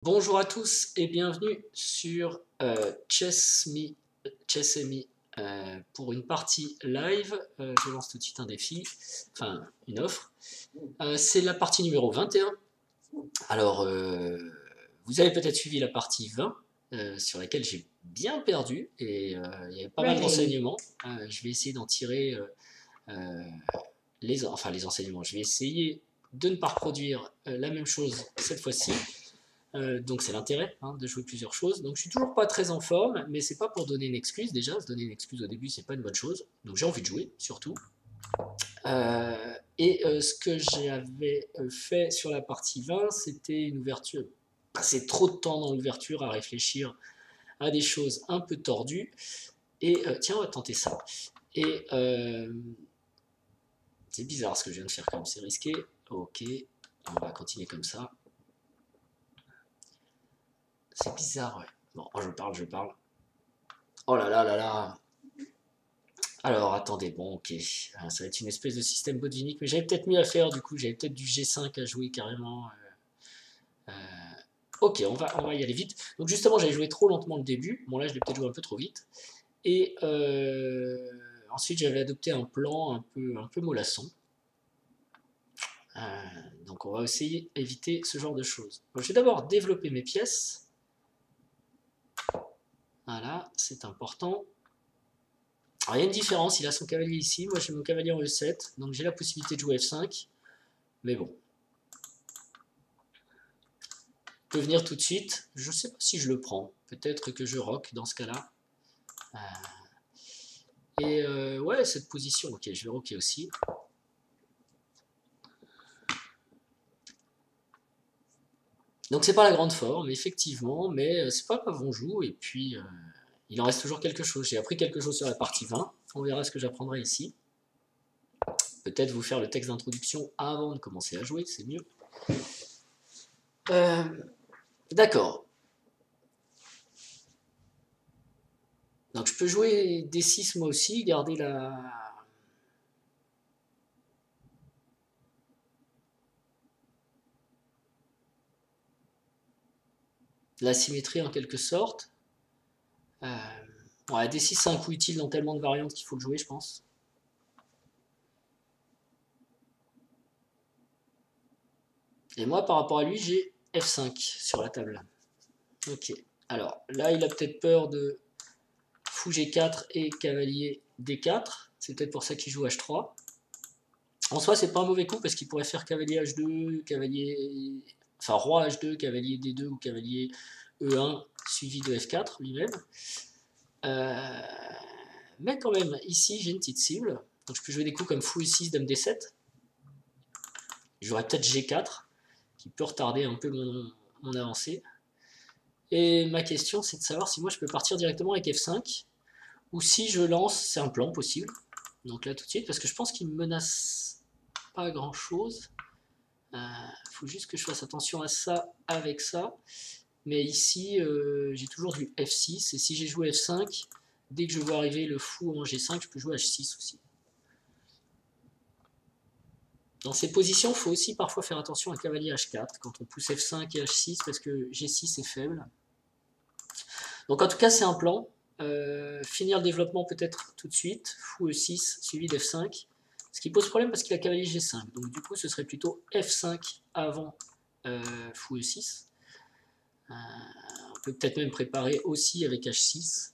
Bonjour à tous et bienvenue sur Chess.me pour une partie live. Je lance tout de suite un défi, enfin une offre. C'est la partie numéro 21. Alors, vous avez peut-être suivi la partie 20 sur laquelle j'ai bien perdu et il y avait pas mal d'enseignements. Je vais essayer d'en tirer les enseignements. Je vais essayer de ne pas reproduire la même chose cette fois-ci. Donc c'est l'intérêt de jouer plusieurs choses. Donc je suis toujours pas très en forme, mais c'est pas pour donner une excuse. Déjà, se donner une excuse au début, c'est pas une bonne chose. Donc j'ai envie de jouer, surtout. Ce que j'avais fait sur la partie 20, c'était une ouverture. Passer trop de temps dans l'ouverture à réfléchir à des choses un peu tordues. Et tiens, on va tenter ça. Et c'est bizarre ce que je viens de faire quand même, c'est risqué. Ok, on va continuer comme ça. C'est bizarre, ouais. Bon, je parle. Oh là là là là. Alors, attendez, bon, ok. Ça va être une espèce de système botvinnik, mais j'avais peut-être mieux à faire, du coup, j'avais peut-être du G5 à jouer carrément. Euh, ok, on va y aller vite. Donc, justement, j'avais joué trop lentement le début. Bon, là, je l'ai peut-être joué un peu trop vite. Et ensuite, j'avais adopté un plan un peu mollasson. Donc, on va essayer d'éviter ce genre de choses. Bon, je vais d'abord développer mes pièces. Voilà, c'est important. Alors, il y a une différence, il a son cavalier ici, moi j'ai mon cavalier en E7, donc j'ai la possibilité de jouer F5, mais bon. Il peut venir tout de suite, je ne sais pas si je le prends, peut-être que je rock dans ce cas-là. Ouais, cette position, ok, je vais rocker aussi. Donc c'est pas la grande forme, effectivement, mais c'est pas grave, on joue, et puis il en reste toujours quelque chose. J'ai appris quelque chose sur la partie 20, on verra ce que j'apprendrai ici. Peut-être vous faire le texte d'introduction avant de commencer à jouer, c'est mieux. D'accord. Donc je peux jouer D6 moi aussi, garder la symétrie en quelque sorte. Ouais, D6 c'est un coup utile dans tellement de variantes qu'il faut le jouer, je pense. Et moi, par rapport à lui, j'ai F5 sur la table. Ok. Alors, là, il a peut-être peur de fou G4 et cavalier D4. C'est peut-être pour ça qu'il joue H3. En soi, c'est pas un mauvais coup parce qu'il pourrait faire cavalier H2, cavalier... Enfin, roi H2, cavalier D2 ou cavalier E1 suivi de F4 lui-même. Mais quand même, ici, j'ai une petite cible. Donc, je peux jouer des coups comme fou E6, dame D7. J'aurais peut-être G4 qui peut retarder un peu mon avancée. Et ma question, c'est de savoir si moi je peux partir directement avec F5 ou si je lance, c'est un plan possible. Donc là tout de suite, parce que je pense qu'il me menace pas grand chose. Faut juste que je fasse attention à ça avec ça. Mais ici, j'ai toujours du F6 et si j'ai joué F5, dès que je vois arriver le fou en G5, je peux jouer H6 aussi. Dans ces positions, il faut aussi parfois faire attention à cavalier H4 quand on pousse F5 et H6 parce que G6 est faible. Donc en tout cas, c'est un plan. Finir le développement peut-être tout de suite. Fou E6 suivi d'F5. Ce qui pose problème parce qu'il a cavalier G5. Donc du coup, ce serait plutôt F5 avant fou E6. On peut peut-être même préparer aussi avec H6.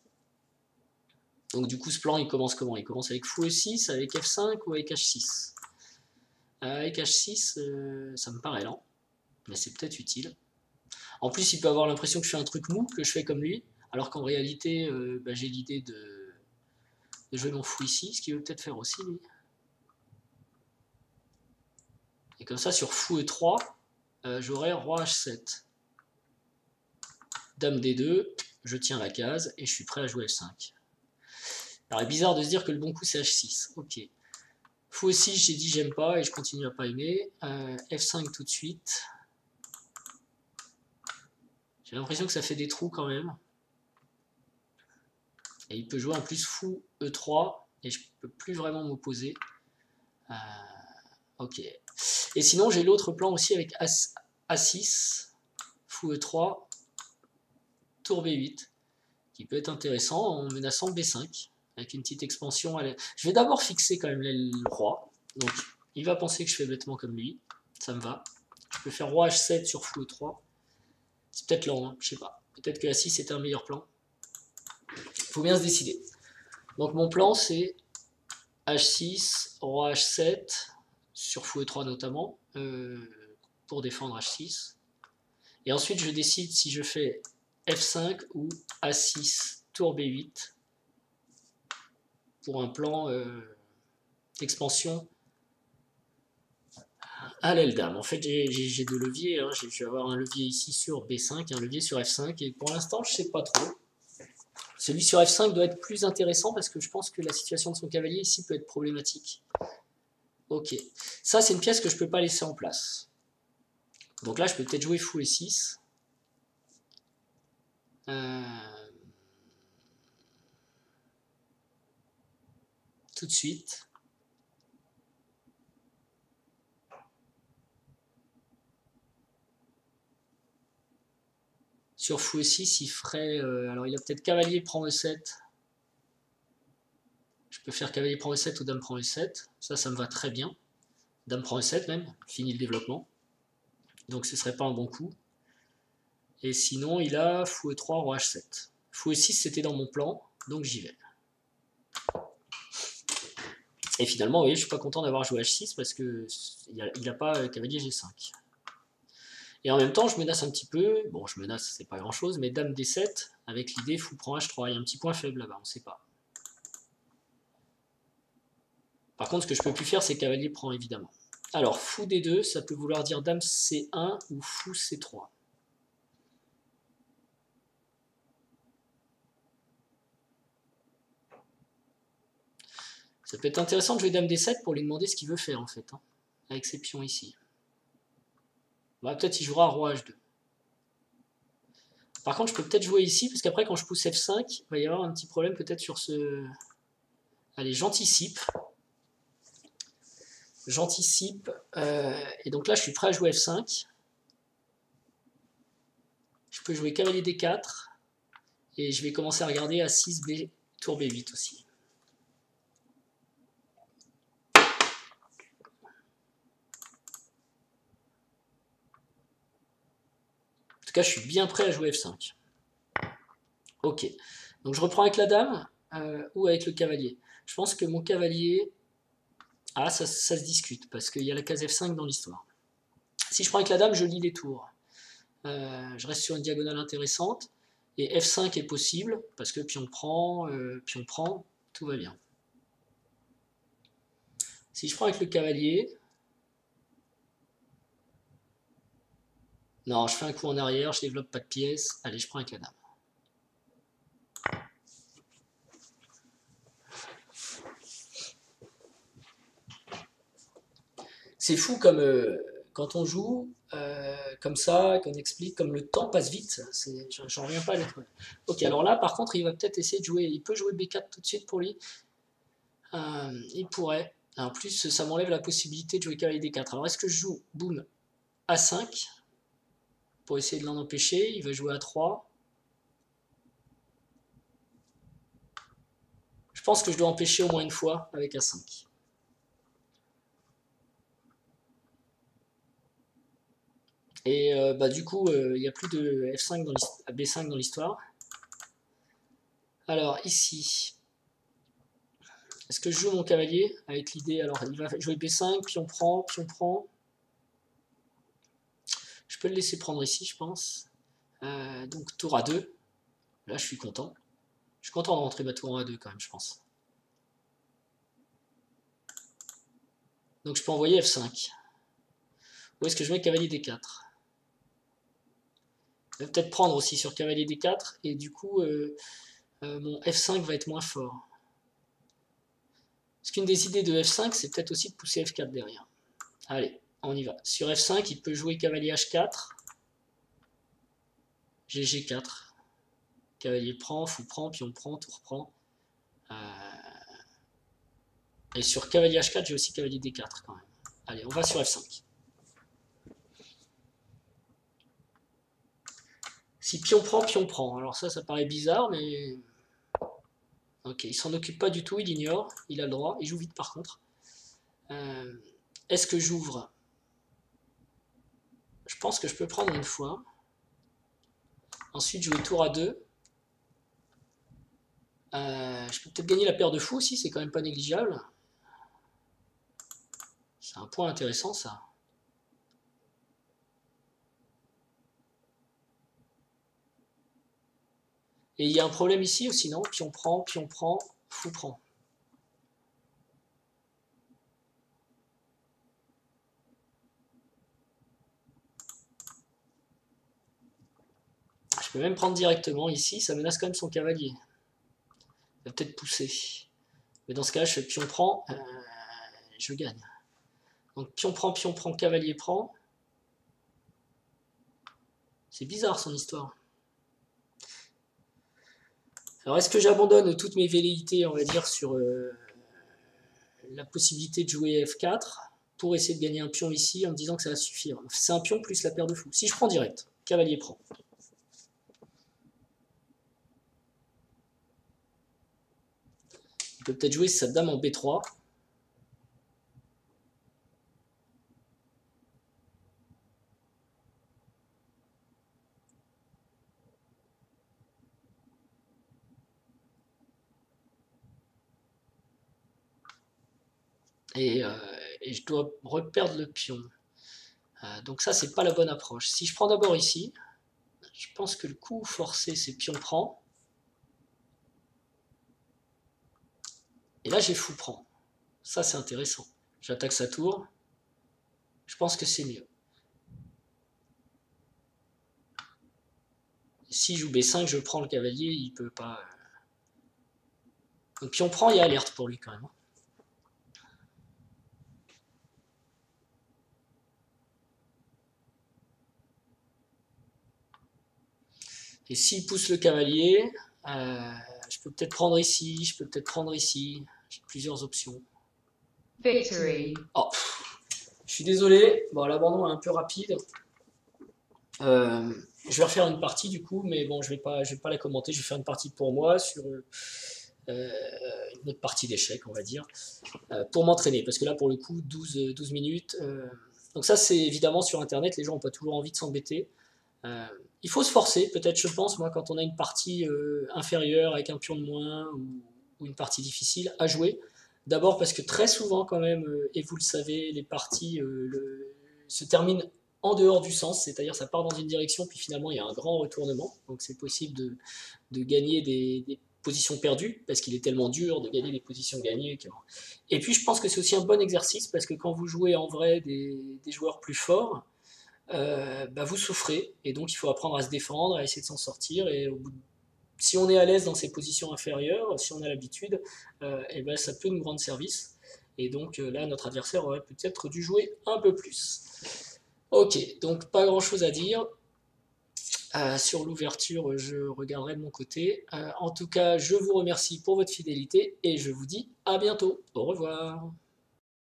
Donc du coup, ce plan, il commence comment? Il commence avec fou E6, avec F5 ou avec H6? Avec H6, ça me paraît lent, mais c'est peut-être utile. En plus, il peut avoir l'impression que je fais un truc mou, que je fais comme lui, alors qu'en réalité, j'ai l'idée de jouer mon fou ici, ce qu'il veut peut-être faire aussi, lui. Et comme ça, sur fou E3, j'aurai roi H7. Dame D2, je tiens la case, et je suis prêt à jouer F5. Alors, c'est bizarre de se dire que le bon coup, c'est H6. Ok. Fou E6, j'ai dit j'aime pas, et je continue à pas aimer. F5 tout de suite. J'ai l'impression que ça fait des trous quand même. Et il peut jouer en plus fou E3, et je peux plus vraiment m'opposer. Ok. Et sinon, j'ai l'autre plan aussi avec A6, fou E3, tour B8, qui peut être intéressant en menaçant B5, avec une petite expansion. Je vais d'abord fixer quand même l'aile roi, donc il va penser que je fais bêtement comme lui, ça me va. Je peux faire roi H7 sur fou E3, c'est peut-être lent, hein, je sais pas. Peut-être que A6 était un meilleur plan. Il faut bien se décider. Donc mon plan c'est H6, roi H7, sur fou E3 notamment, pour défendre H6. Et ensuite je décide si je fais F5 ou A6, tour B8, pour un plan d'expansion à l'aile dame. En fait j'ai deux leviers, hein. Je vais avoir un levier ici sur B5 et un levier sur F5, et pour l'instant je sais pas trop. Celui sur F5 doit être plus intéressant parce que je pense que la situation de son cavalier ici peut être problématique. Ok, ça c'est une pièce que je ne peux pas laisser en place. Donc là je peux peut-être jouer fou E6. Tout de suite. Sur fou E6 il ferait... alors il a peut-être cavalier prend E7. Je peux faire cavalier prend E7 ou dame prend E7. Ça me va très bien. Dame prend E7 même, fini le développement. Donc ce serait pas un bon coup. Et sinon il a fou E3, roi H7. Fou E6 c'était dans mon plan, donc j'y vais. Et finalement, vous voyez, je suis pas content d'avoir joué H6 parce que il n'a pas cavalier G5. Et en même temps, je menace un petit peu, bon, je menace, c'est pas grand chose, mais dame D7 avec l'idée fou prend H3. Il y a un petit point faible là-bas, on sait pas. Par contre, ce que je peux plus faire, c'est cavalier prend évidemment. Alors, fou D2, ça peut vouloir dire dame C1 ou fou C3. Ça peut être intéressant de jouer dame D7 pour lui demander ce qu'il veut faire en fait, hein, avec ses pions ici. Bah, peut-être il jouera roi H2. Par contre, je peux peut-être jouer ici, parce qu'après, quand je pousse F5, il va y avoir un petit problème peut-être sur ce... Allez, j'anticipe. J'anticipe. Et donc là, je suis prêt à jouer F5. Je peux jouer cavalier D4. Et je vais commencer à regarder A6, B, tour B8 aussi. En tout cas, je suis bien prêt à jouer F5. Ok. Donc je reprends avec la dame ou avec le cavalier. Je pense que mon cavalier... Ah, ça se discute, parce qu'il y a la case F5 dans l'histoire. Si je prends avec la dame, je lis les tours. Je reste sur une diagonale intéressante. Et F5 est possible, parce que pion prend, tout va bien. Si je prends avec le cavalier... Non, je fais un coup en arrière, je développe pas de pièces. Allez, je prends avec la dame. C'est fou comme quand on joue comme ça, qu'on explique comme le temps passe vite. J'en reviens pas à l'être. Ok, alors là, par contre, il va peut-être essayer de jouer. Il peut jouer B4 tout de suite pour lui. Il pourrait. En plus, ça m'enlève la possibilité de jouer cavalier D4. Alors, est-ce que je joue, boum, A5 pour essayer de l'en empêcher? Il va jouer A3. Je pense que je dois empêcher au moins une fois avec A5. Et bah, du coup, il n'y a plus de F5 dans B5 dans l'histoire. Alors, ici, est-ce que je joue mon cavalier avec l'idée? Alors, il va jouer B5, puis on prend, puis on prend. Je peux le laisser prendre ici, je pense. Donc, tour A2. Là, je suis content. Je suis content de rentrer ma tour en A2 quand même, je pense. Donc, je peux envoyer F5. Où est-ce que je mets cavalier D4? Il va peut-être prendre aussi sur cavalier D4, et du coup, mon F5 va être moins fort. Parce qu'une des idées de F5, c'est peut-être aussi de pousser F4 derrière. Allez, on y va. Sur F5, il peut jouer cavalier H4. GG4. Cavalier prend, fou prend, pion prend, tour prend. Et sur cavalier H4, j'ai aussi cavalier D4 quand même. Allez, on va sur F5. Si pion prend. Alors ça paraît bizarre, mais... Ok, il s'en occupe pas du tout, il ignore, il a le droit, il joue vite par contre. Est-ce que j'ouvre? Je pense que je peux prendre une fois. Ensuite jouer tour à 2. Je peux peut-être gagner la paire de fous aussi, c'est quand même pas négligeable. C'est un point intéressant ça. Et il y a un problème ici aussi, non? Pion prend, fou prend. Je peux même prendre directement ici, ça menace quand même son cavalier. Il va peut-être pousser. Mais dans ce cas, je fais pion prend, je gagne. Donc pion prend, cavalier prend. C'est bizarre son histoire. Alors est-ce que j'abandonne toutes mes velléités, on va dire, sur la possibilité de jouer F4 pour essayer de gagner un pion ici en me disant que ça va suffire? C'est un pion plus la paire de fous. Si je prends direct, cavalier prend. Il peut peut-être jouer sa dame en B3. Et je dois reperdre le pion. Donc ça, c'est pas la bonne approche. Si je prends d'abord ici, je pense que le coup forcé, c'est pion prend. Et là, j'ai fou prend. Ça, c'est intéressant. J'attaque sa tour. Je pense que c'est mieux. Si je joue B5, je prends le cavalier, il peut pas... Donc pion prend, il y a alerte pour lui quand même. Et s'il pousse le cavalier, je peux peut-être prendre ici, je peux peut-être prendre ici. J'ai plusieurs options. Victory. Oh, je suis désolé, bon, l'abandon est un peu rapide. Je vais refaire une partie du coup, mais bon, je vais pas la commenter. Je vais faire une partie pour moi sur une autre partie d'échecs, on va dire, pour m'entraîner. Parce que là, pour le coup, 12 minutes. Donc ça, c'est évidemment sur Internet, les gens n'ont pas toujours envie de s'embêter. Il faut se forcer, peut-être, je pense, moi, quand on a une partie inférieure avec un pion de moins ou une partie difficile à jouer. D'abord parce que très souvent, quand même, et vous le savez, les parties se terminent en dehors du sens, c'est-à-dire ça part dans une direction, puis finalement il y a un grand retournement. Donc c'est possible de gagner des positions perdues, parce qu'il est tellement dur de gagner des positions gagnées. Et puis je pense que c'est aussi un bon exercice, parce que quand vous jouez en vrai des joueurs plus forts, vous souffrez, et donc il faut apprendre à se défendre, à essayer de s'en sortir, et si on est à l'aise dans ces positions inférieures, si on a l'habitude, ça peut nous rendre service, et donc là notre adversaire aurait peut-être dû jouer un peu plus. Ok, donc pas grand chose à dire. Sur l'ouverture, je regarderai de mon côté. En tout cas, je vous remercie pour votre fidélité, et je vous dis à bientôt. Au revoir.